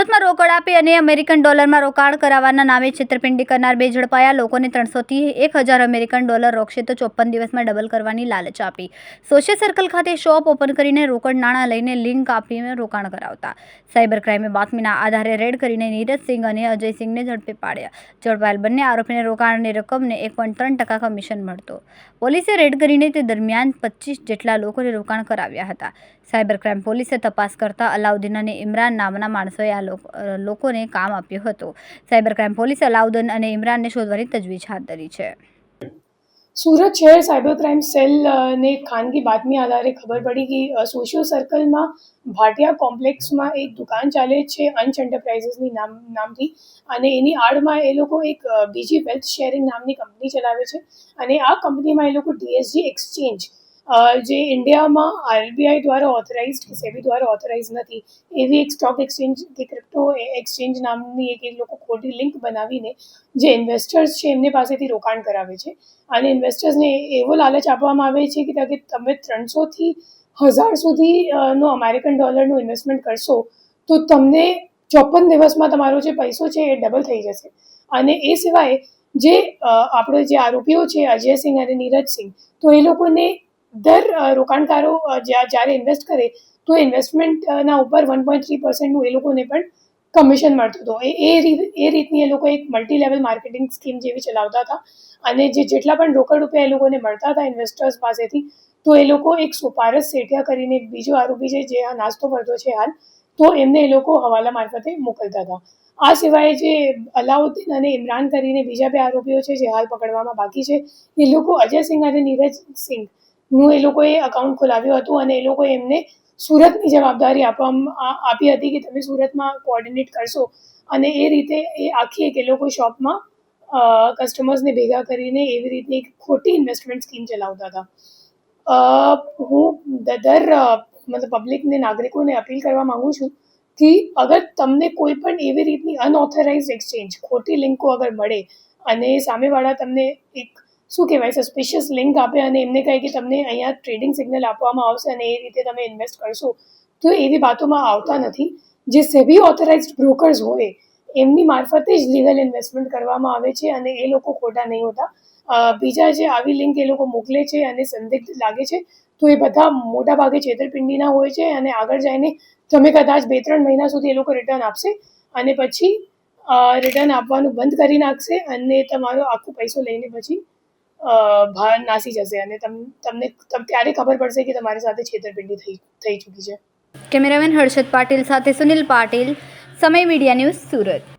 વિદેશમાં રોકડ આપી અને અમેરિકન ડોલરમાં રોકાણ કરાવવાના નામે છેતરપિંડી કરનાર બે ઝડપાયા. લોકોને 300 થી 1000 અમેરિકન ડોલર રોકશે તો 54 દિવસમાં ડબલ કરવાની લાલચ આપી સોશિયલ સર્કલ ખાતે શોપ ઓપન કરીને રોકડ નાણાં લઈને લિંક આપીને રોકાણ કરાવતા સાયબર ક્રાઇમે બાતમીના આધારે રેડ કરીને નીરજ સિંઘ અને અજય સિંઘને ઝડપી પાડ્યા. ઝડપાયેલ બંને આરોપીને રોકાણની રકમને 1.3% કમિશન મળતો. પોલીસે રેડ કરીને તે દરમિયાન 25 જેટલા લોકોને રોકાણ કરાવ્યા હતા. સાયબર ક્રાઇમ પોલીસે તપાસ કરતા અલાઉદ્દીન અને ઇમરાન નામના માણસોએ આ લોકોને કામ આપ્યું હતું. સાયબર ક્રાઇમ પોલીસે અલાઉદ્દીન અને ઇમરાનને શોધવાની તજવીજ હાથ ધરી છે. સુરત શહેર સાયબર ક્રાઇમ સેલને ખાનગી બાતમી આધારે ખબર પડી કે સોશિયલ સર્કલમાં ભાટિયા કોમ્પ્લેક્સમાં એક દુકાન ચાલે છે અંશ એન્ટરપ્રાઇઝીસની નામથી, અને એની આડમાં એ લોકો એક બીજી વેલ્થ શેરિંગ નામની કંપની ચલાવે છે. અને આ કંપનીમાં એ લોકો DSG એક્સચેન્જ, જે ઇન્ડિયામાં RBI દ્વારા ઓથોરાઇઝડ કે સેબી દ્વારા ઓથોરાઇઝ નથી, એવી એક સ્ટોક એક્સચેન્જ કે ક્રિપ્ટો એક્સચેન્જ નામની એક લોકો ખોટી લિંક બનાવીને જે ઇન્વેસ્ટર્સ છે એમની પાસેથી રોકાણ કરાવે છે. અને ઇન્વેસ્ટર્સને એવો લાલચ આપવામાં આવે છે કે તમે 300 થી 1000 સુધીનો અમેરિકન ડોલરનું ઇન્વેસ્ટમેન્ટ કરશો તો તમને 54 દિવસમાં તમારો જે પૈસો છે એ ડબલ થઈ જશે. અને એ સિવાય જે આપણો જે આરોપીઓ છે અજય સિંઘ અને નીરજ સિંઘ, તો એ લોકોને રોકાણકારો જ્યારે ઇન્વેસ્ટ કરે તો ઇન્વેસ્ટમેન્ટના ઉપર 1.3%નું એ લોકોને પણ કમિશન મળતું હતું. એ રીતની એ લોકો એક મલ્ટી લેવલ માર્કેટિંગ સ્કીમ જેવી ચલાવતા હતા. અને જેટલા પણ રોકડ રૂપિયા એ લોકોને મળતા હતા ઇન્વેસ્ટર્સ પાસેથી, તો એ લોકો એક સુપારસ સેઠિયા કરીને બીજો આરોપી છે જે આ નાસ્તો કરતો છે હાલ, તો એમને એ લોકો હવાલા મારફતે મોકલતા હતા. આ સિવાય જે અલાઉદ્દીન અને ઇમરાન કરીને બીજા બે આરોપીઓ છે જે હાલ પકડવામાં બાકી છે, એ લોકો અજય સિંઘ અને નીરજ સિંઘનું એ લોકોએ અકાઉન્ટ ખોલાવ્યું હતું. અને એ લોકોએ એમને સુરતની જવાબદારી આપી હતી કે તમે સુરતમાં કોઓર્ડિનેટ કરશો, અને એ રીતે એ આખી એક એ લોકો શોપમાં કસ્ટમર્સને ભેગા કરીને એવી રીતની એક ખોટી ઇન્વેસ્ટમેન્ટ સ્કીમ ચલાવતા હતા. હું પબ્લિકને, નાગરિકોને અપીલ કરવા માગું છું કે અગર તમને કોઈ પણ એવી રીતની અનઓથોરાઇઝ એક્સચેન્જ ખોટી લિંકો અગર મળે અને સામેવાળા તમને એક સસ્પિશિયસ લિંક આપે અને એમને કહે કે તમને અહીંયા ટ્રેડિંગ સિગ્નલ આપવામાં આવશે અને એ રીતે તમે ઇન્વેસ્ટ કરશો, તો એવી વાતોમાં આવતા નથી. જે સેબી ઓથોરાઇઝ્ડ બ્રોકર્સ હોય એમની મારફતે જ લીગલ ઇન્વેસ્ટમેન્ટ કરવામાં આવે છે અને એ લોકો ખોટા નહીં હોતા. બીજા જે આવી લિંક એ લોકો મોકલે છે અને સંદિગ્ધ લાગે છે, તો એ બધા મોટા ભાગે છેતરપિંડીના હોય છે. અને આગળ જઈને તમે કદાચ 2-3 મહિના સુધી એ લોકો રિટર્ન આપશે અને પછી રિટર્ન આપવાનું બંધ કરી નાખશે અને તમારો આખો પૈસો લઈને પછી બહાર નાસી જશે અને તમને ત્યારે ખબર પડશે કે તમારી સાથે છેતરપિંડી થઈ ચૂકી છે. કેમેરામેન હર્ષદ પાટીલ સાથે સુનિલ પાટીલ, સમય મીડિયા ન્યૂઝ, સુરત.